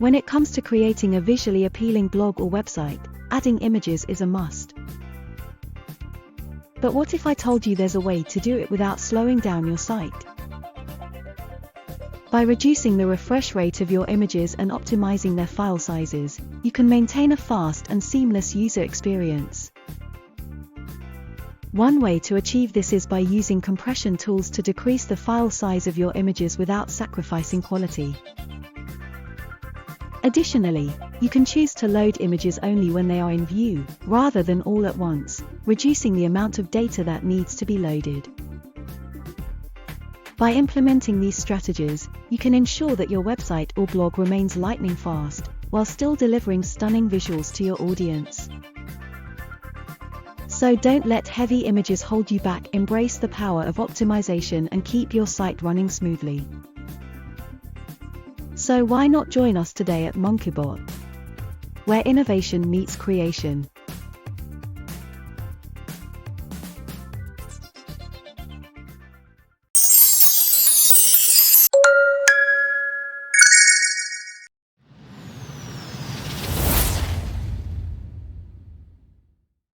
When it comes to creating a visually appealing blog or website, adding images is a must. But what if I told you there's a way to do it without slowing down your site? By reducing the refresh rate of your images and optimizing their file sizes, you can maintain a fast and seamless user experience. One way to achieve this is by using compression tools to decrease the file size of your images without sacrificing quality. Additionally, you can choose to load images only when they are in view, rather than all at once, reducing the amount of data that needs to be loaded. By implementing these strategies, you can ensure that your website or blog remains lightning fast, while still delivering stunning visuals to your audience. So don't let heavy images hold you back. Embrace the power of optimization and keep your site running smoothly. So why not join us today at MonkeyBot, where innovation meets creation?